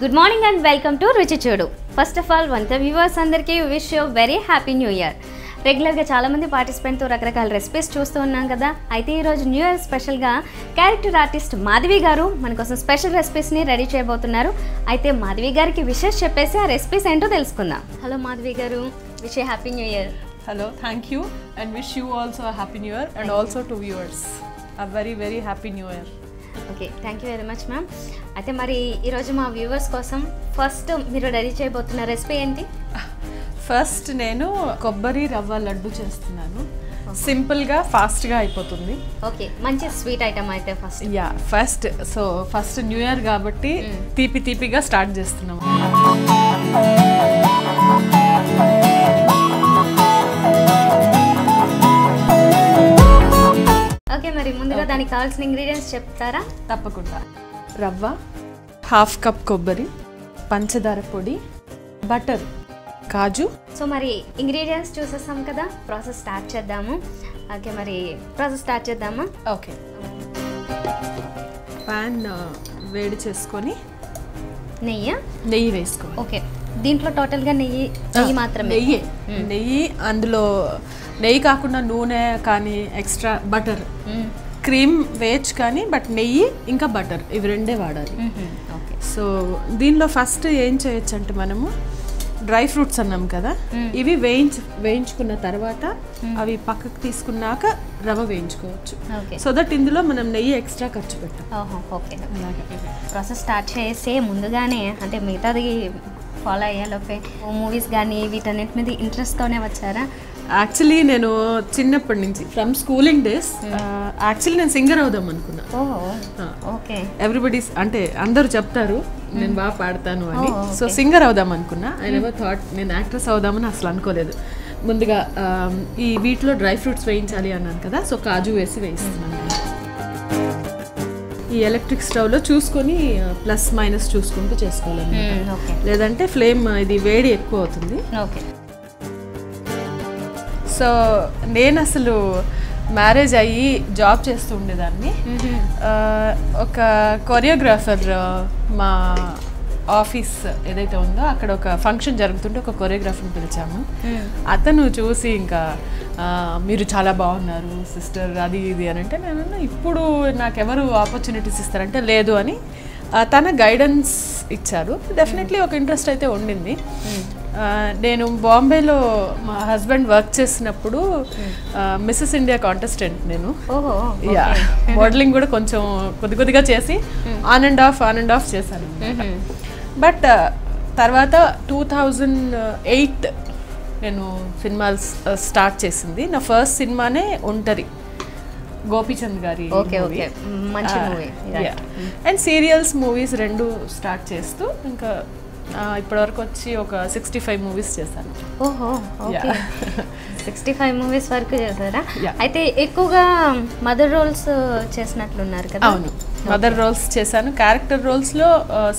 Good morning and welcome to Ruchi Chodu. First of all, one viewers andarki wish you very happy new year. Regular గా చాలా మంది participant తో రకరకాల recipes చూస్తూ ఉన్నాం కదా. అయితే ఈ రోజు న్యూ ఇయర్ స్పెషల్ గా క్యారెక్టర్ ఆర్టిస్ట్ మాధవి గారు మన కోసం స్పెషల్ రెసిపీస్ ని రెడీ చేయబోతున్నారు. అయితే మాధవి గారికి విషెస్ చెప్పేసి ఆ రెసిపీస్ ఏంటో తెలుసుకుందాం. హలో మాధవి గారు, wish you happy new year. Hello, thank you and wish you also a happy new year and also to viewers a very happy new year. Okay, thank you very much ma'am. అయితే మరి ఈరోజు మా viewers కోసం first మీరు ready చేయబోతున్న recipe ఏంటి? First నేను కొబ్బరి రవ్వ లడ్డు చేస్తున్నాను. సింపుల్గా ఫాస్ట్గా అయిపోతుంది. ఓకే, మంచి స్వీట్ ఐటమ్ అయితే ఫస్ట్ న్యూ ఇయర్ కాబట్టి తీపిగా స్టార్ట్ చేస్తున్నాము. ఓకే, మరి ముందుగా దానికి కావాల్సిన ఇంగ్రీడియంట్స్ చెప్తారా? తప్పకుండా. రవ్వ, హాఫ్ కప్ కొబ్బరి, పంచదార పొడి, బటర్, కాజు. సో మరి ఇంగ్రీడియంట్స్ చూసేసాం కదా, ప్రాసెస్ స్టార్ట్ చేద్దాము. ఓకే, మరి ప్రాసెస్ స్టార్ట్ చేద్దామా? ఓకే, పాన్ వేడి చేసుకొని నెయ్యి వేసుకోవాలి. ఓకే, దీంట్లో టోటల్గా నెయ్యి మాత్రమే? నెయ్యి అందులో నెయ్యి కాకుండా నూనె కానీ ఎక్స్ట్రా బటర్, క్రీమ్ వేయచ్చు కానీ బట్ నెయ్యి ఇంకా బటర్ ఇవి రెండే వాడాలి. ఓకే, సో దీనిలో ఫస్ట్ ఏం చేయొచ్చు అంటే మనము డ్రై ఫ్రూట్స్ అన్నాం కదా, ఇవి వేయించుకున్న తర్వాత అవి పక్కకు తీసుకున్నాక రవ్వ వేయించుకోవచ్చు. సో దట్ ఇందులో మనం నెయ్యి ఎక్స్ట్రా ఖర్చు పెట్టాం. ఓకే, ప్రాసెస్ స్టార్ట్ చేసే ముందుగానే అంటే మిగతాది ఫాలో అయ్యేలోపే మూవీస్ కానీ వీటన్నిటి మీద ఇంట్రెస్ట్తోనే వచ్చారా? యాక్చువల్లీ నేను చిన్నప్పటి నుంచి ఫ్రమ్ స్కూలింగ్ డేస్ యాక్చువల్లీ నేను సింగర్ అవుదాం అనుకున్నా. ఓకే, ఎవ్రీబడీస్ అంటే అందరూ చెప్తారు నేను బాగా పాడతాను అని. సో సింగర్ అవుదాం అనుకున్నా. ఐ నెవర్ థాట్ నేను యాక్ట్రెస్ అవుదామని అసలు అనుకోలేదు. ముందుగా ఈ వీటిలో డ్రై ఫ్రూట్స్ వేయించాలి అన్నాను కదా, సో కాజు వేసి వేయిస్తున్నాను. ఈ ఎలక్ట్రిక్ స్టవ్లో చూసుకొని ప్లస్ మైనస్ చూసుకుంటూ చేసుకోవాలి, లేదంటే ఫ్లేమ్ ఇది వేడి ఎక్కువ అవుతుంది. సో నేను అసలు మ్యారేజ్ అయ్యి జాబ్ చేస్తూ ఉండేదాన్ని. ఒక కొరియోగ్రాఫర్ మా ఆఫీస్ ఏదైతే ఉందో అక్కడ ఒక ఫంక్షన్ జరుగుతుంటే ఒక కొరియోగ్రాఫర్ని పిలిచాము. అతను చూసి ఇంకా మీరు చాలా బాగున్నారు సిస్టర్ అది ఇది అని అంటే, నేను ఇప్పుడు నాకెవరు ఆపర్చునిటీస్ ఇస్తారంటే లేదు అని తన గైడెన్స్ ఇచ్చారు. డెఫినెట్లీ ఒక ఇంట్రెస్ట్ అయితే ఉండింది. నేను బాంబేలో మా హస్బెండ్ వర్క్ చేసినప్పుడు మిస్సెస్ ఇండియా కాంటెస్టెంట్ నేను. మోడలింగ్ కూడా కొంచెం కొద్దిగా చేసి ఆన్ అండ్ ఆఫ్ చేశాను. బట్ తర్వాత 2008 నేను సినిమాలు స్టార్ట్ చేసింది. నా ఫస్ట్ సినిమానే ఒంటరి, గోపీచంద్ గారి. అండ్ సీరియల్స్ మూవీస్ రెండు స్టార్ట్ చేస్తూ ఇంకా ఇప్పటివరకు వచ్చి ఒక 65 మూవీస్ చేశాను. 65 మూవీస్ వరకు చేశారా? అయితే ఎక్కువగా మదర్ రోల్స్ చేసినట్లున్నారు కదా? అవును, మదర్ రోల్స్ చేశాను. క్యారెక్టర్ రోల్స్లో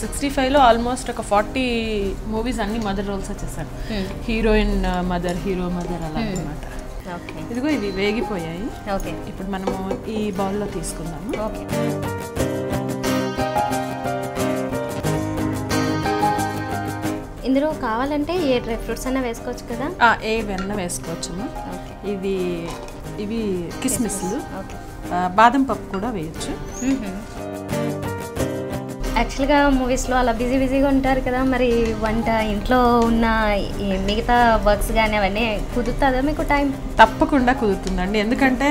65లో ఆల్మోస్ట్ ఒక 40 మూవీస్ అన్ని మదర్ రోల్స్ చేశాను. హీరోయిన్ మదర్, హీరో మదర్ అలా అన్నమాట. ఇదిగో ఇవి వేగిపోయాయి. ఇప్పుడు మనము ఈ బౌల్లో తీసుకుందాము. ఇందులో కావాలంటే ఏ డ్రై ఫ్రూట్స్ అయినా వేసుకోవచ్చు కదా? ఏవైనా వేసుకోవచ్చు. ఇవి కిస్మిస్లు, బాదం పప్పు కూడా వేయచ్చు. యాక్చువల్గా మూవీస్లో అలా బిజీగా ఉంటారు కదా, మరి వంట ఇంట్లో ఉన్న మిగతా వర్క్స్ కానీ అవన్నీ కుదురుతుందా మీకు టైం? తప్పకుండా కుదురుతుందండి. ఎందుకంటే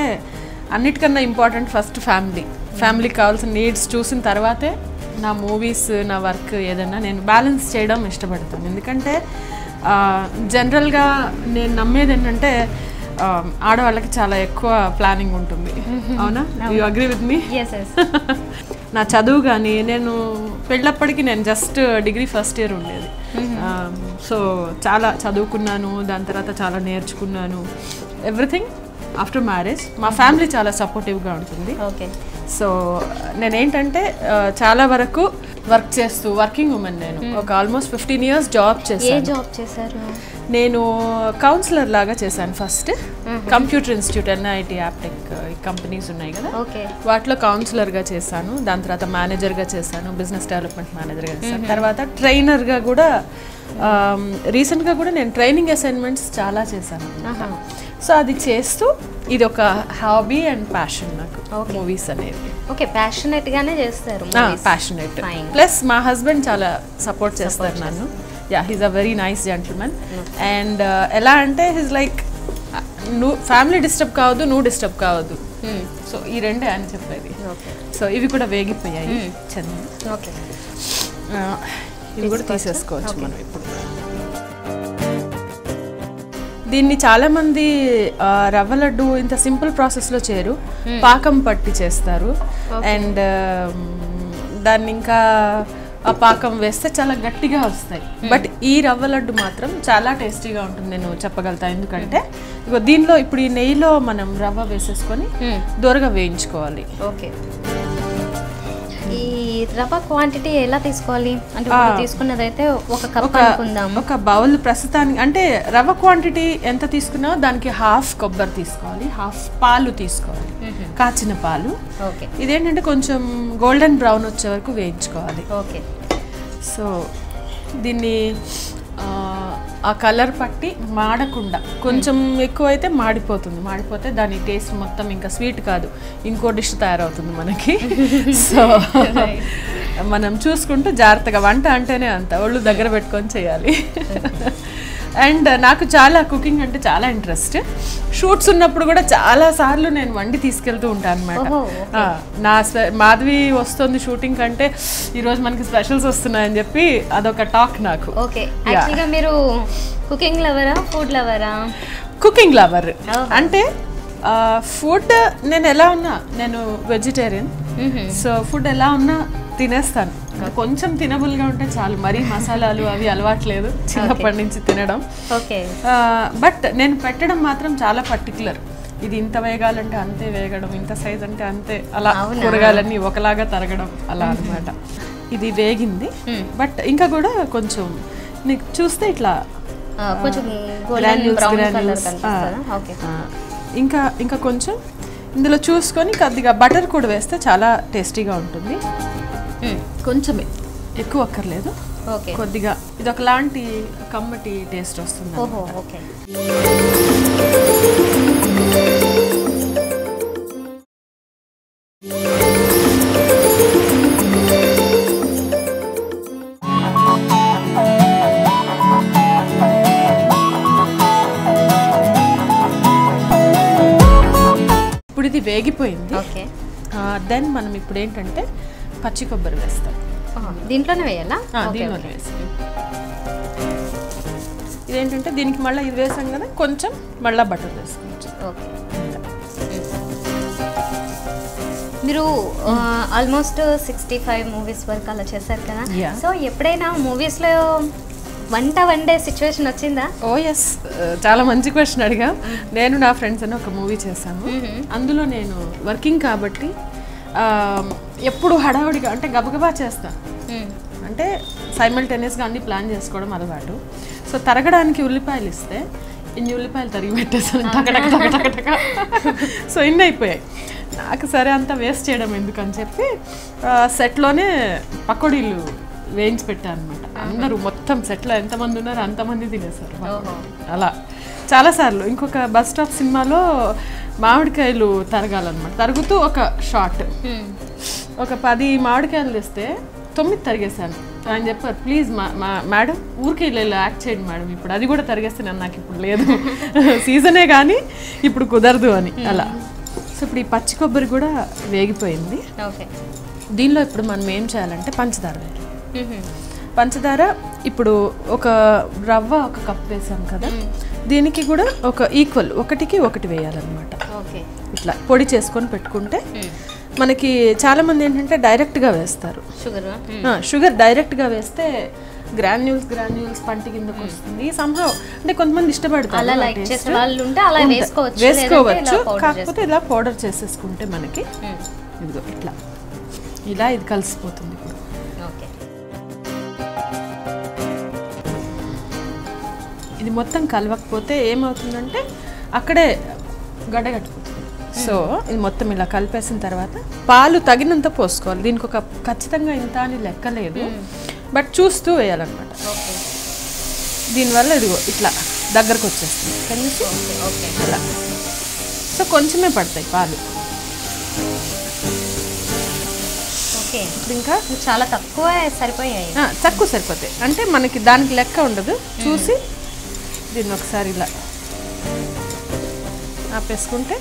అన్నిటికన్నా ఇంపార్టెంట్ ఫస్ట్ ఫ్యామిలీకి కావాల్సిన నీడ్స్ చూసిన తర్వాతే నా మూవీస్, నా వర్క్ ఏదైనా నేను బ్యాలెన్స్ చేయడం ఇష్టపడతాను. ఎందుకంటే జనరల్గా నేను నమ్మేది ఏంటంటే ఆడవాళ్ళకి చాలా ఎక్కువ ప్లానింగ్ ఉంటుంది. అవునా? You agree with me? నా చదువు కానీ నేను పెళ్ళప్పటికి నేను జస్ట్ డిగ్రీ ఫస్ట్ ఇయర్ ఉండేది. సో చాలా చదువుకున్నాను, దాని తర్వాత చాలా నేర్చుకున్నాను. ఎవ్రీథింగ్ ఆఫ్టర్ మ్యారేజ్ మా ఫ్యామిలీ చాలా సపోర్టివ్గా ఉంటుంది. సో నేనేంటంటే చాలా వరకు వర్కింగ్ ఉమెన్. నేను ఒక ఆల్మోస్ట్ 15 years జాబ్ చేశారు. నేను కౌన్సిలర్ లాగా చేశాను first. Computer institute, NIT, Aptech companies ఉన్నాయి కదా, వాటిలో కౌన్సిలర్గా చేశాను. దాని తర్వాత మేనేజర్గా చేశాను, బిజినెస్ డెవలప్మెంట్ మేనేజర్గా చేశాను. తర్వాత ట్రైనర్గా కూడా, రీసెంట్గా కూడా నేను ట్రైనింగ్ అసైన్మెంట్స్ చాలా చేశాను. సో అది చేస్తూ ఇది ఒక హాబీ అండ్ ప్యాషన్ నాకు మూవీస్ అనేది. ఓకే, ప్యాషనెట్ గానే చేస్తారు. ప్యాషనెట్ ప్లస్ మా హస్బెండ్ చాలా సపోర్ట్ చేస్తారు నన్ను. He's a very nice gentlemen. And ఎలా అంటే హిస్ లైక్, నువ్వు ఫ్యామిలీ డిస్టర్బ్ కావద్దు, నువ్వు డిస్టర్బ్ కావద్దు. సో ఈ రెండే అని చెప్పేది. సో ఇవి కూడా వేగిపోయాయి. ఇవి కూడా తీసేసుకోవచ్చు మనం ఇప్పుడు. దీన్ని చాలామంది రవ్వ లడ్డు ఇంత సింపుల్ ప్రాసెస్లో చేయరు, పాకం పట్టి చేస్తారు. అండ్ దాన్ని ఇంకా ఆ పాకం వేస్తే చాలా గట్టిగా వస్తాయి. బట్ ఈ రవ్వ లడ్డు మాత్రం చాలా టేస్టీగా ఉంటుంది, నేను చెప్పగలుగుతా. ఎందుకంటే దీనిలో ఇప్పుడు ఈ నెయ్యిలో మనం రవ్వ వేసేసుకొని దూరగా వేయించుకోవాలి. ఓకే, ఈ రవ్వ క్వాంటిటీ ఎలా తీసుకోవాలి అంటే తీసుకున్నదైతే ఒక కప్ అనుకుందాం. ఒక బౌల్ ప్రస్తుతానికి అంటే రవ్వ క్వాంటిటీ ఎంత తీసుకున్నావో దానికి హాఫ్ కొబ్బరి తీసుకోవాలి, హాఫ్ పాలు తీసుకోవాలి, కాచిన పాలు. ఓకే, ఇదేంటంటే కొంచెం గోల్డెన్ బ్రౌన్ వచ్చే వరకు వేయించుకోవాలి. ఓకే, సో దీన్ని ఆ కలర్ పట్టి మాడకుండా, కొంచెం ఎక్కువ అయితే మాడిపోతే దాని టేస్ట్ మొత్తం ఇంకా స్వీట్ కాదు, ఇంకో డిష్ తయారవుతుంది మనకి. సో మనం చూసుకుంటూ జాగ్రత్తగా, వంట అంటేనే అంత ఒళ్ళు దగ్గర పెట్టుకొని చేయాలి. అండ్ నాకు చాలా కుకింగ్ అంటే చాలా ఇంట్రెస్ట్. షూట్స్ ఉన్నప్పుడు కూడా చాలా సార్లు నేను వండి తీసుకెళ్తూ ఉంటాను అనమాట. మాధవి వస్తుంది షూటింగ్ కంటే ఈరోజు మనకి స్పెషల్స్ వస్తున్నాయని చెప్పి అదొక టాక్ నాకు. ఓకే, యాక్చువల్గా మీరు కుకింగ్ లవరా, ఫుడ్ లవరా? Cooking lover. అంటే ఫుడ్ నేను ఎలా ఉన్నా, నేను వెజిటేరియన్. సో ఫుడ్ ఎలా ఉన్నా తినేస్తాను. కొంచెం తినబుల్గా ఉంటే చాలు, మరీ మసాలాలు అవి అలవాట్లేదు చిన్నప్పటి నుంచి తినడం. బట్ నేను పెట్టడం మాత్రం చాలా పర్టికులర్. ఇది ఇంత వేగాలంటే అంతే వేగడం, ఇంత సైజ్ అంటే అంతే, అలా కూరగాయలన్నీ ఒకలాగా తరగడం అలా అనమాట. ఇది వేగింది, బట్ ఇంకా కూడా కొంచెం నీకు చూస్తే ఇట్లా ఇంకా కొంచెం ఇందులో చూసుకొని కొద్దిగా బటర్ కూడా వేస్తే చాలా టేస్టీగా ఉంటుంది. కొంచెమే, ఎక్కువ అక్కర్లేదు, కొద్దిగా. ఇది ఒకలాంటి కమ్మటి టేస్ట్ వస్తుంది. ఇప్పుడు ఇది వేగిపోయింది. దెన్ మనం ఇప్పుడు ఏంటంటే పచ్చి కొబ్బరి వేస్తాం. దీంట్లోనే వేయాలా? దీంట్లోనే వేస్తాం. ఇదేంటంటే దీనికి మళ్ళీ ఇది వేసాం కదా, కొంచెం మళ్ళీ బటర్ వేసుకోవచ్చు. ఓకే, మీరు ఆల్మోస్ట్ 65 మూవీస్ వరకు అలా చేశారు కదా. సో ఎప్పుడైనా మూవీస్లో వంట వండే సిచ్యువేషన్ వచ్చిందా? ఓ ఎస్, చాలా మంచి క్వశ్చన్ అడిగా. నేను నా ఫ్రెండ్స్ అని ఒక మూవీ చేశాను. అందులో నేను వర్కింగ్ కాబట్టి ఎప్పుడు హడావుడిగా అంటే గబగబా చేస్తాను. అంటే సైమల్టేనియస్గా అన్ని ప్లాన్ చేసుకోవడం అలవాటు. సో తరగడానికి ఉల్లిపాయలు ఇస్తే ఇన్ని ఉల్లిపాయలు తరిగి పెట్టేసాను టకటక. సో ఇన్ని అయిపోయాయి. నాకు సరే అంతా వేస్ట్ చేయడం ఎందుకని చెప్పి సెట్లోనే పకోడీలు వేయించి పెట్టాను అనమాట. అందరూ మొత్తం సెట్లో ఎంతమంది ఉన్నారో అంతమంది తినేసారు అలా చాలాసార్లు. ఇంకొక బస్ స్టాప్ సినిమాలో మామిడికాయలు తరగాలన్నమాట. తరుగుతూ ఒక షార్ట్, ఒక 10 మామిడికాయలు తెస్తే 9 తరిగేశాను. ఆయన చెప్పారు, ప్లీజ్ మేడం ఊరికే ఇలా యాక్ట్ చేయండి మేడం, ఇప్పుడు అది కూడా తరిగేస్తాను, నాకు ఇప్పుడు లేదు, సీజనే కానీ ఇప్పుడు కుదరదు అని అలా. సో ఇప్పుడు ఈ పచ్చి కొబ్బరి కూడా వేగిపోయింది. దీనిలో ఇప్పుడు మనం ఏం చేయాలంటే పంచదార వేయాలి. పంచదార ఇప్పుడు ఒక రవ్వ ఒక కప్ వేసాం కదా, దీనికి కూడా ఒక ఈక్వల్ 1కి 1 వేయాలన్నమాట. ఇట్లా పొడి చేసుకొని పెట్టుకుంటే మనకి చాలా మంది ఏంటంటే డైరెక్ట్గా వేస్తారు. షుగర్ డైరెక్ట్గా వేస్తే గ్రాన్యూల్స్ పంటి కిందకు వస్తుంది. సంహవ్ అంటే కొంతమంది ఇష్టపడతారు, వేసుకోవచ్చు. కాకపోతే ఇలా పౌడర్ చేసేసుకుంటే మనకి ఇదిగో ఇలా ఇది కలిసిపోతుంది ఇప్పుడు. ఓకే, ఇది మొత్తం కలవకపోతే ఏమవుతుందంటే అక్కడే గడ్డగట్టుకుంటుంది. సో ఇది మొత్తం ఇలా కలిపేసిన తర్వాత పాలు తగినంత పోసుకోవాలి. దీనికి ఒక ఖచ్చితంగా ఇంత అని లెక్క లేదు, బట్ చూస్తూ వేయాలన్నమాట. దీనివల్ల ఇదిగో ఇట్లా దగ్గరకు వచ్చేస్తుంది. అలా సో కొంచెమే పడతాయి పాలు. ఓకే, ఇంకా చాలా తక్కువ సరిపోయాయి. తక్కువ సరిపోతాయి అంటే మనకి దానికి లెక్క ఉండదు. చూసి దీన్ని ఒకసారి ఇలా ఆపేసుకుంటే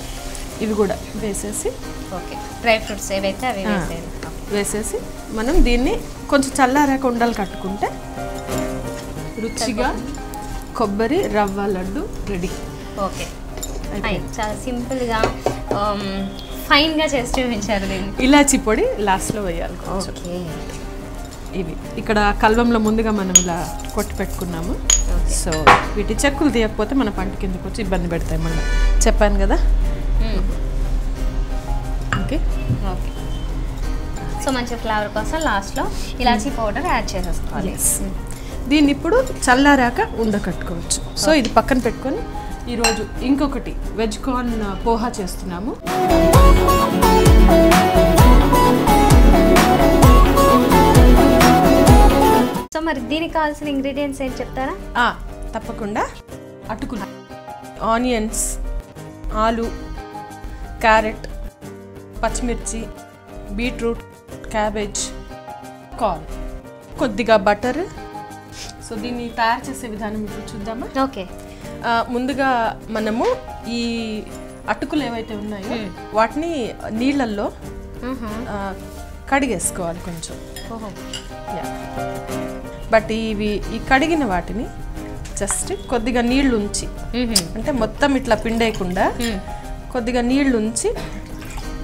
ఇవి కూడా వేసేసి, ఓకే, డ్రై ఫ్రూట్స్ ఏవైతే అవి వేసేసి మనం దీన్ని కొంచెం చల్లారాక ఉండలు కట్టుకుంటే రుచిగా కొబ్బరి రవ్వ లడ్డు రెడీ. ఓకే, చాలా సింపుల్గా ఫైన్గా చేసి చూపించారు దీన్ని. ఇలాచి పొడి లాస్ట్లో వేయాలి. ఓకే, ఇవి ఇక్కడ కల్వంలో ముందుగా మనం ఇలా కొట్టి పెట్టుకున్నాము. సో వీటి చెక్కులు తీయకపోతే మన పంట కిందకు వచ్చి ఇబ్బంది పెడతాయి మళ్ళీ, చెప్పాను కదా. ఓకే ఓకే, సో మంచి ఫ్లేవర్ కోసం లాస్ట్లో ఇలాచీ పౌడర్ యాడ్ చేసేసుకోవాలి. దీన్ని ఇప్పుడు చల్లారాక ఉండకట్టుకోవచ్చు. సో ఇది పక్కన పెట్టుకొని ఈరోజు ఇంకొకటి వెజ్ కార్న్ పోహా చేస్తున్నాము. సో మరి దీనికి కావాల్సిన ఇంగ్రీడియంట్స్ ఏంటి చెప్తారా? తప్పకుండా. అటుకులు, ఆనియన్స్, ఆలు, క్యారెట్, పచ్చిమిర్చి, బీట్రూట్, క్యాబేజ్, కార్న్, కొద్దిగా బటర్. సో దీన్ని తయారు చేసే విధానం ఇప్పుడు చూద్దామా? ఓకే, ముందుగా మనము ఈ అటుకులు ఏవైతే ఉన్నాయో వాటిని నీళ్ళల్లో కడిగేసుకోవాలి కొంచెం. బట్ ఈ కడిగిన వాటిని జస్ట్ కొద్దిగా నీళ్ళు ఉంచి, అంటే మొత్తం ఇట్లా పిండేయకుండా కొద్దిగా నీళ్ళు ఉంచి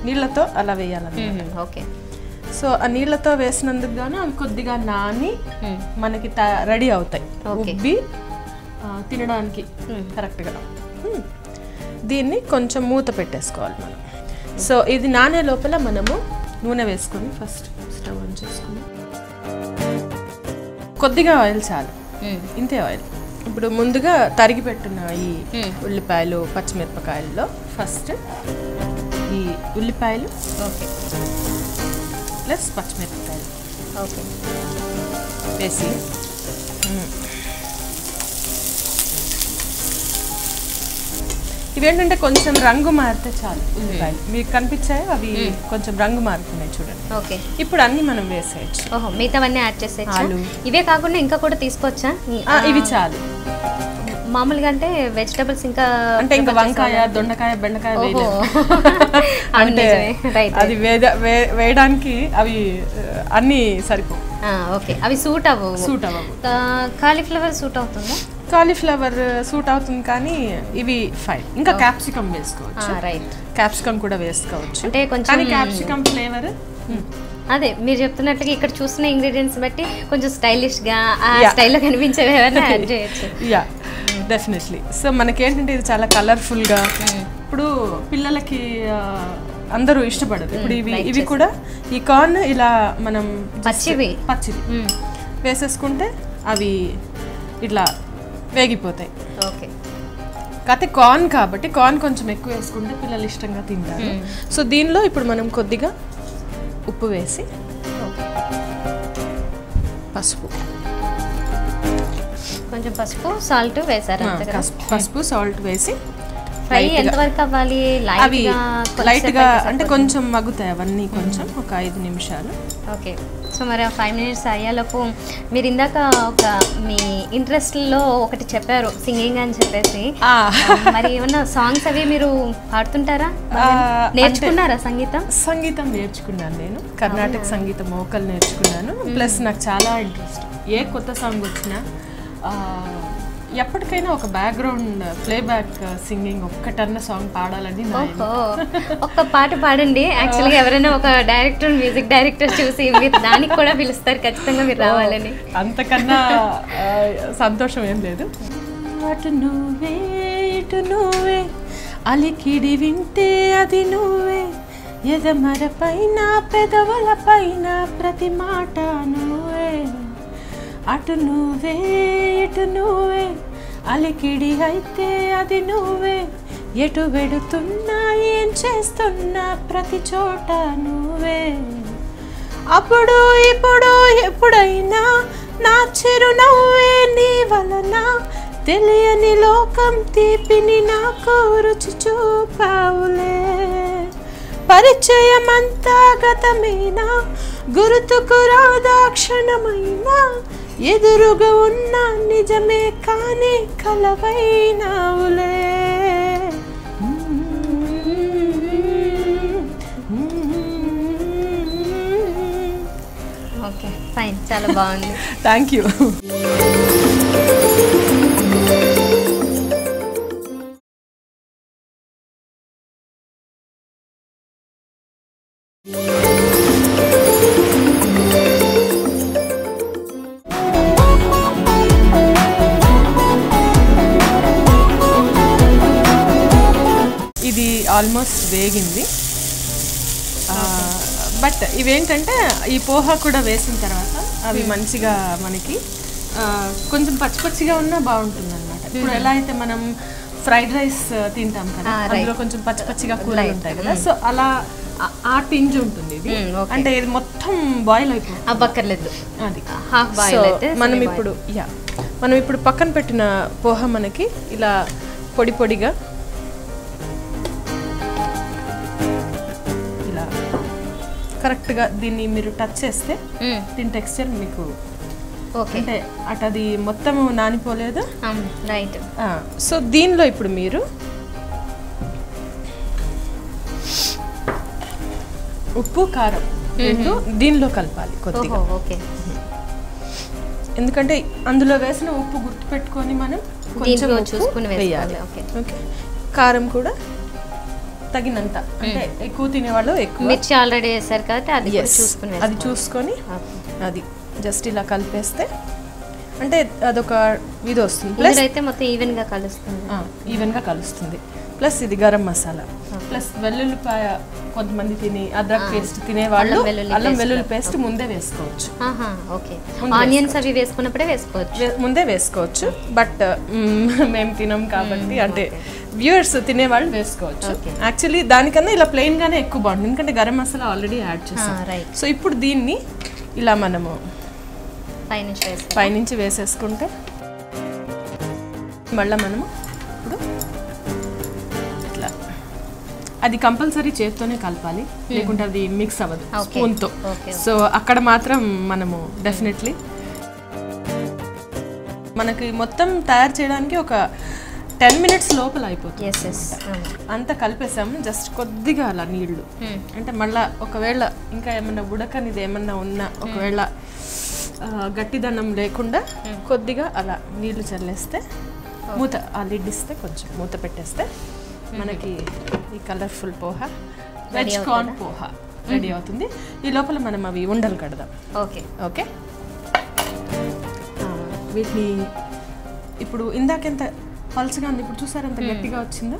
నీళ్ళతో అలా వేయాలన్నమాట. ఓకే, సో ఆ నీళ్ళతో వేసినందుకు గాను అవి కొద్దిగా నాని మనకి రెడీ అవుతాయి, ఉబ్బి తినడానికి కరెక్ట్గా. దీన్ని కొంచెం మూత పెట్టేసుకోవాలి మనం. సో ఇది నానే లోపల మనము నూనె వేసుకొని ఫస్ట్ స్టవ్ ఆన్ చేసుకుని కొద్దిగా ఆయిల్ చాలు, ఇంతే ఆయిల్. ఇప్పుడు ముందుగా తరిగి పెట్టిన ఈ ఉల్లిపాయలు పచ్చిమిరపకాయల్లో ఫస్ట్ ఈ ఉల్లిపాయలు ప్లస్ పచ్చిమిరపకాయలు వేసి ఇవేంటంటే కొంచెం రంగు మారితే చాలు. ఉల్లిపాయలు మీకు కనిపించాయి, అవి కొంచెం రంగు మారుతున్నాయి చూడండి. ఓకే, ఇప్పుడు అన్ని మనం వేసేయచ్చు. ఓహో, మిగతావన్నీ యాడ్ చేసేయచ్చు. ఇవే కాకుండా ఇంకా కూడా తీసుకోవచ్చా? ఇవి చాలు. మామూలుగా అంటే వెజిటబుల్స్ ఇంకా వంకాయ, దొండకాయ, బెండకాయ అంటే అది వేయడానికి అవి అన్ని సరిపో. ఓకే, అవి సూట్ అవ్వవు. కాలీఫ్లవర్ సూట్ అవుతుందా? కాలీఫ్లవర్ సూట్ అవుతుంది, కానీ ఇవి ఫైన్. ఇంకా క్యాప్సికమ్ వేసుకోవచ్చు. రైట్, క్యాప్సికమ్ కూడా వేసుకోవచ్చు. అంటే కొంచెం క్యాప్సికమ్ ఫ్లేవర్ అదే మీరు చెప్తున్నట్టుగా ఇక్కడ చూసిన ఇంగ్రీడియంట్స్ బట్టి కొంచెం స్టైలిష్గా ఆ స్టైల్లో కనిపించేవి ఏమైనా యాడ్ చేయొచ్చు. Yeah, definitely. సో మనకేంటంటే ఇది చాలా కలర్ఫుల్గా, ఇప్పుడు పిల్లలకి అందరూ ఇష్టపడదు. ఇప్పుడు ఇవి కూడా ఈ కార్న్ ఇలా మనం పచ్చిది వేసేసుకుంటే అవి ఇట్లా వేగిపోతాయి. ఓకే, కాకపోతే కార్న్ కాబట్టి కార్న్ కొంచెం ఎక్కువ వేసుకుంటే పిల్లలు ఇష్టంగా తింటారు. సో దీనిలో ఇప్పుడు మనం కొద్దిగా ఉప్పు వేసి, పసుపు, కొంచెం పసుపు సాల్ట్ వేసారు. పసుపు సాల్ట్ వేసి ఫ్రై ఎంతవరకు అవ్వాలి? అవి లైట్గా అంటే కొంచెం మగ్గుతాయి అవన్నీ, కొంచెం ఒక 5 నిమిషాలు. ఓకే, సో మరి 5 మినిట్స్ అయ్యేలోపు మీరు ఇందాక ఒక మీ ఇంట్రెస్ట్లో ఒకటి చెప్పారు, సింగింగ్ అని చెప్పేసి. మరి ఏమన్నా సాంగ్స్ అవి మీరు పాడుతుంటారా? నేర్చుకున్నారా సంగీతం? సంగీతం నేర్చుకున్నాను నేను. కర్ణాటక సంగీతం వోకల్ నేర్చుకున్నాను. ప్లస్ నాకు చాలా ఇంట్రెస్ట్. ఏ కొత్త సాంగ్ వచ్చినా ఎప్పటికైనా ఒక బ్యాక్గ్రౌండ్ ప్లేబ్యాక్ సింగింగ్ ఒక్కటన్న సాంగ్ పాడాలని. ఒక్క పాట పాడండి. యాక్చువల్గా ఎవరైనా ఒక డైరెక్టర్, మ్యూజిక్ డైరెక్టర్ చూసి మీరు దానికి కూడా పిలుస్తారు, ఖచ్చితంగా మీరు రావాలని. అంతకన్నా సంతోషం ఏం లేదు. అటు నువ్వే ఇటు నువ్వే, అలికిడి వింటే అది నువ్వే, ఎదమర పైన పెదవుల పైన ప్రతి మాట నువ్వే, అటు నువ్వే ఇటు నువ్వే, అలికిడి అయితే అది నువ్వే, ఎటు వెడుతున్నా ఏం చేస్తున్నా ప్రతి చోట నువ్వే, అప్పుడు ఇప్పుడు ఎప్పుడైనా నా చిరునవ్వే నీ వలన, తెలియని లోకం తీపిని నాకు రుచి చూపావులే, పరిచయమంతా గతమైనా గుర్తుకు రాదా క్షణమైనా, ఎదురుగా ఉన్న నిజమే కానీ కలవైనావులే. ఓకే ఫైన్, చాలా బాగుంది. Thank you. ఇది ఆల్మోస్ట్ వేగింది. బట్ ఇవేంటంటే ఈ పోహా కూడా వేసిన తర్వాత అవి మంచిగా మనకి కొంచెం పచ్చి పచ్చిగా ఉన్నా బాగుంటుంది అనమాట. ఇప్పుడు ఎలా అయితే మనం ఫ్రైడ్ రైస్ తింటాం కదా, అందులో కొంచెం పచ్చి పచ్చిగా కూరలు ఉంటాయి కదా, సో అలా ఆ టింజ్ ఉంటుంది ఇది. అంటే ఇది మొత్తం బాయిల్ అయిపోతుంది, అవ్వక్కర్లేదు, అది హాఫ్ బాయిల్ అయితే. మనం ఇప్పుడు పక్కన పెట్టిన పోహా మనకి ఇలా పొడి పొడిగా ఇలా కరెక్ట్గా దీన్ని మీరు టచ్ చేస్తే దీని టెక్స్చర్ మీకు అంటే అటు అది మొత్తం నానిపోలేదు, రైట్. సో దీనిలో ఇప్పుడు మీరు ఉప్పు కారం రెండు దీనిలో కలపాలి కొద్దిగా. ఎందుకంటే అందులో వేసిన ఉప్పు గుర్తు పెట్టుకొని మనం కొంచెం చూసుకుని వేయాలి. ఓకే, కారం కూడా తగినంత, అంటే ఎక్కువ తినేవాళ్ళు ఎక్కువ. మిర్చి ఆల్రెడీ వేసారు కాబట్టి అది చూసుకొని అది జస్ట్ ఇలా కలిపేస్తే అంటే అదొక ఇది వస్తుంది. ప్లస్ అయితే మొత్తం ఈవెన్గా కలుస్తుంది. ప్లస్ ఇది గరం మసాలా, ప్లస్ వెల్లుల్లిపాయ కొంతమంది తిని అద్రక్ పేస్ట్ తినేవాళ్ళు అల్లం వెల్లుల్లి పేస్ట్ ముందే వేసుకోవచ్చు. ఆనియన్స్ అవి వేసుకున్నప్పుడే వేసుకోవచ్చు, ముందే వేసుకోవచ్చు. బట్ మేము తినం కాబట్టి అంటే వ్యూవర్స్ తినేవాళ్ళు వేసుకోవచ్చు. యాక్చువల్లీ దానికన్నా ఇలా ప్లెయిన్ గానే ఎక్కువ బాగుంటుంది, ఎందుకంటే గరం మసాలా ఆల్రెడీ యాడ్ చేస్తాం. సో ఇప్పుడు దీన్ని ఇలా మనము పైనుంచి వేసేసుకుంటే మళ్ళీ మనము ఇప్పుడు ఇట్లా అది కంపల్సరీ చేత్తోనే కలపాలి, లేకుంటే అది మిక్స్ అవ్వదు స్పూన్తో. సో అక్కడ మాత్రం మనము డెఫినెట్లీ మనకి మొత్తం తయారు చేయడానికి ఒక 10 minutes లోపల అయిపోతుంది. అంతా కలిపేసాము, జస్ట్ కొద్దిగా అలా నీళ్లు, అంటే మళ్ళీ ఒకవేళ ఇంకా ఏమన్నా ఉడకనిది ఏమన్నా ఉన్నా, ఒకవేళ గట్టిదనం లేకుండా కొద్దిగా అలా నీళ్లు చల్లేస్తే మూత ఆ లిడ్ ఇస్తే కొంచెం మూత పెట్టేస్తే మనకి ఈ colourful poha veg corn poha ready అవుతుంది. ఈ లోపల మనం అవి ఉండలు కడదాం. ఓకే వీటిని ఇప్పుడు ఇందాకెంత పల్చగా ఉంది, ఇప్పుడు చూసారు ఎంత గట్టిగా వచ్చిందో.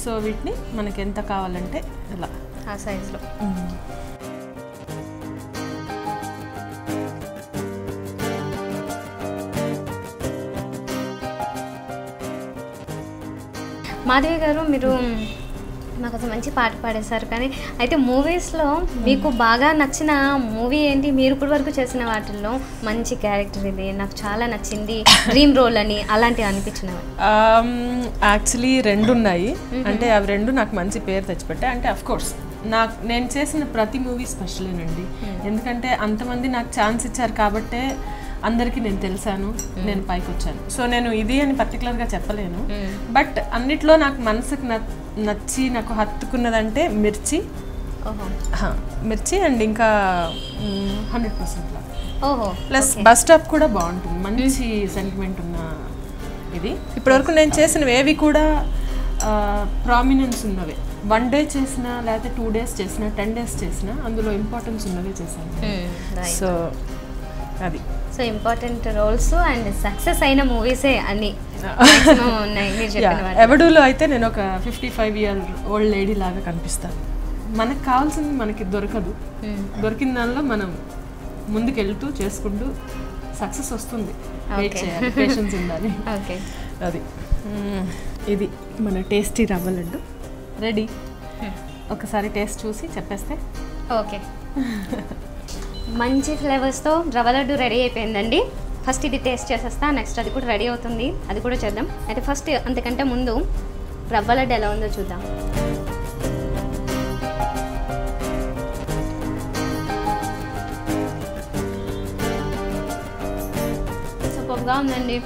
సో వీటిని మనకి ఎంత కావాలంటే ఇలా ఆ సైజులో మాధవి గారు, మీరు నాకు ఒక మంచి పాట పాడేశారు. కానీ అయితే మూవీస్లో మీకు బాగా నచ్చిన మూవీ ఏంటి? మీరు ఇప్పటి వరకు చేసిన వాటిల్లో మంచి క్యారెక్టర్ ఇది నాకు చాలా నచ్చింది, డ్రీమ్ రోల్ అని అలాంటివి అనిపించినవి? యాక్చువల్లీ రెండు ఉన్నాయి, అంటే అవి రెండు నాకు మంచి పేరు తెచ్చిపెట్టాయి. అంటే అఫ్కోర్స్ నేను చేసిన ప్రతి మూవీ స్పెషలేనండి, ఎందుకంటే అంతమంది నాకు ఛాన్స్ ఇచ్చారు కాబట్టే అందరికీ నేను తెలిసాను, నేను పైకి వచ్చాను. సో నేను ఇది అని పర్టికులర్గా చెప్పలేను, బట్ అన్నిట్లో నాకు మనసుకు నచ్చి నాకు హత్తుకున్నదంటే మిర్చి అండ్ ఇంకా 100% ప్లస్ బస్ స్టాప్ కూడా బాగుంటుంది, మంచి సెంటిమెంట్ ఉన్న ఇది. ఇప్పటివరకు నేను చేసినవి ఏవి కూడా ప్రామినెన్స్ ఉన్నవే, 1 day చేసినా లేకపోతే 2 days చేసినా 10 days చేసినా అందులో ఇంపార్టెన్స్ ఉన్నవే చేశాను. సో అది ఇంపార్టెంట్ రోల్స్ అండ్ సక్సెస్ అయిన మూవీసే అన్ని ఉన్నాయి. ఎవడులో అయితే నేను ఒక 55-year-old లేడీ లాగా కనిపిస్తాను. మనకు కావాల్సింది మనకి దొరకదు, దొరికిన దానిలో మనం ముందుకెళ్తూ చేసుకుంటూ సక్సెస్ వస్తుంది. వెయిట్ చేయాలి, పేషెన్స్ ఉండాలి. ఓకే, అది ఇది మన టేస్టీ రవ్వ లడ్డు రెడీ. ఒకసారి టేస్ట్ చూసి చెప్పేస్తే. ఓకే, మంచి ఫ్లేవర్స్తో రవ్వ లడ్డు రెడీ అయిపోయిందండి. ఫస్ట్ ఇది టేస్ట్ చేసేస్తా, నెక్స్ట్ అది కూడా రెడీ అవుతుంది, అది కూడా చేద్దాం. అయితే ఫస్ట్ అంతకంటే ముందు రవ్వ లడ్డు ఎలా ఉందో చూద్దాం. సూపర్గా ఉందండి,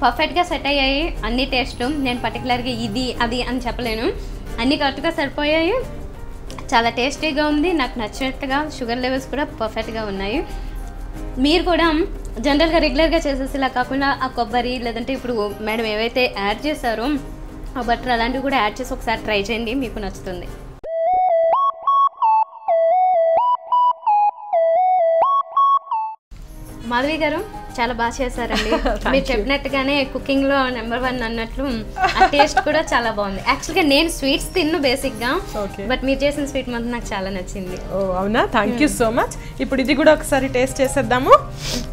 పర్ఫెక్ట్గా సెట్ అయ్యాయి అన్ని టేస్ట్లు. నేను పర్టికులర్గా ఇది అది అని చెప్పలేను, అన్నీ కరెక్ట్గా సరిపోయాయి. చాలా టేస్టీగా ఉంది, నాకు నచ్చినట్టుగా షుగర్ లెవెల్స్ కూడా పర్ఫెక్ట్గా ఉన్నాయి. మీరు కూడా జనరల్గా రెగ్యులర్గా చేసేసి ఇలా కాకుండా ఆ కొబ్బరి లేదంటే ఇప్పుడు మేడం ఏవైతే యాడ్ చేశారో ఆ బటర్ అలాంటివి కూడా యాడ్ చేసి ఒకసారి ట్రై చేయండి, మీకు నచ్చుతుంది. మాధవి గారు చాలా బాగా చేశారండి. మీరు చెప్పినట్టుగానే కుకింగ్లో నెంబర్ 1 అన్నట్లు ఆ టేస్ట్ కూడా చాలా బాగుంది. యాక్చువల్గా నేను స్వీట్స్ తిన్ను బేసిక్గా, బట్ మీరు చేసిన స్వీట్ మాత్రం నాకు చాలా నచ్చింది. ఓ అవునా, థ్యాంక్ యూ సో మచ్. ఇప్పుడు ఇది కూడా ఒకసారి టేస్ట్ చేసేద్దాము.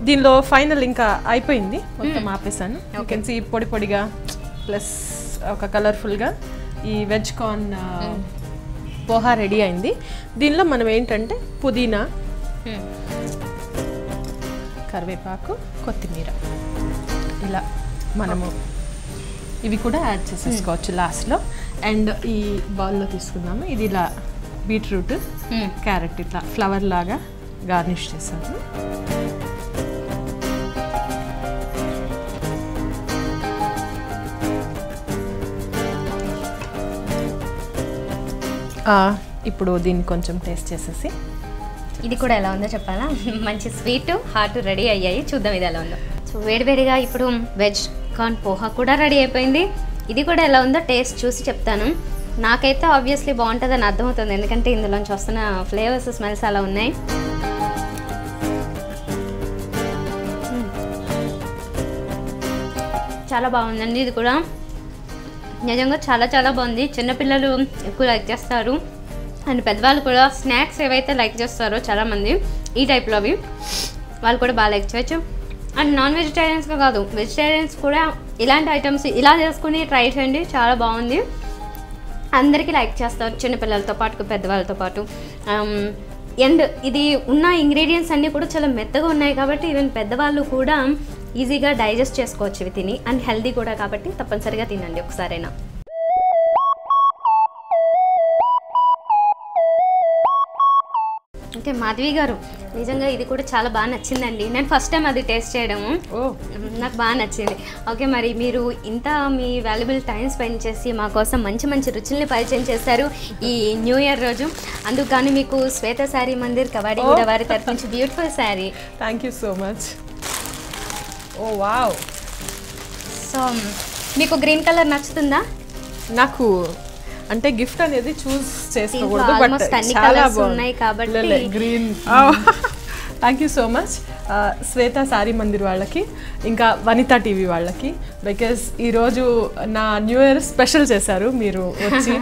దీనిలో ఫైనల్ ఇంకా అయిపోయింది, మొత్తం ఆపేసాను. యూ కెన్ సీ పొడి పొడిగా ప్లస్ ఒక కలర్ఫుల్గా ఈ వెజ్ కార్న్ పోహా రెడీ అయింది. దీనిలో మనం ఏంటంటే పుదీనా, కరివేపాకు, కొత్తిమీర ఇలా మనము ఇవి కూడా యాడ్ చేసేసుకోవచ్చు లాస్ట్లో. అండ్ ఈ బౌల్లో తీసుకున్నాము, ఇది ఇలా బీట్రూట్, క్యారెట్ ఇట్లా ఫ్లవర్ లాగా గార్నిష్ చేసాము. ఇప్పుడు దీన్ని కొంచెం టేస్ట్ చేసేసి ఇది కూడా ఎలా ఉందో చెప్పాలా. మంచి స్వీట్ హాట్ రెడీ అయ్యాయి, చూద్దాం ఇది ఎలా ఉందో. సో వేడివేడిగా ఇప్పుడు వెజ్ కార్న్ పోహా కూడా రెడీ అయిపోయింది. ఇది కూడా ఎలా ఉందో టేస్ట్ చూసి చెప్తాను. నాకైతే ఆబ్వియస్లీ బాగుంటుందని అర్థమవుతుంది, ఎందుకంటే ఇందులోంచి వస్తున్న ఫ్లేవర్స్ స్మెల్స్ అలా ఉన్నాయి. చాలా బాగుందండి, ఇది కూడా నిజంగా చాలా చాలా బాగుంది. చిన్నపిల్లలు ఎక్కువ లైక్ చేస్తారు అండ్ పెద్దవాళ్ళు కూడా స్నాక్స్ ఏవైతే లైక్ చేస్తారో చాలామంది ఈ టైప్లో అవి వాళ్ళు కూడా బాగా లైక్ చేయొచ్చు. అండ్ నాన్ వెజిటేరియన్స్గా కాదు, వెజిటేరియన్స్ కూడా ఇలాంటి ఐటమ్స్ ఇలా చేసుకుని ట్రై చేయండి, చాలా బాగుంది. అందరికీ లైక్ చేస్తారు, చిన్నపిల్లలతో పాటు పెద్దవాళ్ళతో పాటు. అండ్ ఇది ఉన్న ఇంగ్రీడియంట్స్ అన్నీ కూడా చాలా మెత్తగా ఉన్నాయి కాబట్టి ఈవెన్ పెద్దవాళ్ళు కూడా ఈజీగా డైజెస్ట్ చేసుకోవచ్చు ఇవి తిని. అండ్ హెల్దీ కూడా కాబట్టి తప్పనిసరిగా తినండి ఒకసారైనా. ఓకే మాధవి గారు, నిజంగా ఇది కూడా చాలా బాగా నచ్చిందండి. నేను ఫస్ట్ టైం అది టేస్ట్ చేయడము, నాకు బాగా నచ్చింది. ఓకే, మరి మీరు ఇంత మీ వాల్యుబుల్ టైం స్పెండ్ చేసి మా కోసం మంచి మంచి రుచుల్ని పరిచయం చేశారు ఈ న్యూ ఇయర్ రోజు. అందుకు కానీ మీకు శ్వేత శారీ మందిర్ కవాడి కూడా వారి తరఫు నుంచి beautiful sari. Thank you so much. Oh wow. So మీకు గ్రీన్ కలర్ నచ్చుతుందా? నాకు అంటే గిఫ్ట్ అనేది చూస్ చేసుకోకూడదు, బట్ చాలా బాగున్నాయి కాబట్టి green. Thank you so much Shweta Saree Mandir వాళ్ళకి, ఇంకా వనితా టీవీ వాళ్ళకి, బికాజ్ ఈరోజు నా న్యూ ఇయర్ స్పెషల్ చేశారు మీరు వచ్చి.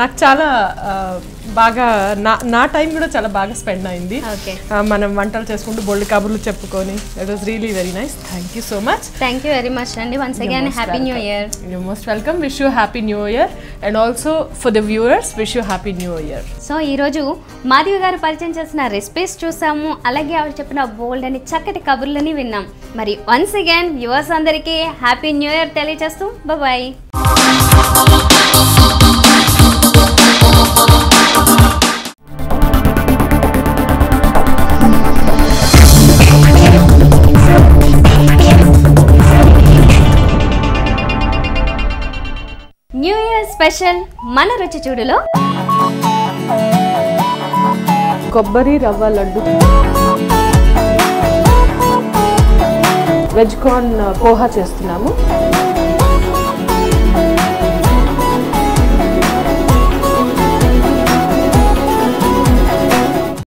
నాకు చాలా బాగా నా టైం కూడా చాలా బాగా స్పెండ్ అయింది. మనం వంటలు చేసుకుంటూ బోల్డ్ కబుర్లు చెప్పుకొని. It was really very nice. Thank you so much. Thank you very much అండి. Once again happy new year. You most welcome. Wish you happy new year and also for the viewers wish you happy new year. So ఈరోజు మాధవి గారు పరిచయం చేసిన recipes చూసాము, అలాగే ఆవిడ చెప్పిన బోల్డ్ అని చక్కటి కబుర్లని విన్నాం. మరి వన్స్ అగైన్ వ్యూవర్స్ అందరికీ హ్యాపీ న్యూ ఇయర్ తెలియజేస్తూ బాయ్. న్యూ ఇయర్ స్పెషల్ మన రుచి చూడులో కొబ్బరి రవ్వ లడ్డు, వెజ్ కార్న్ పోహా చేస్తున్నాము.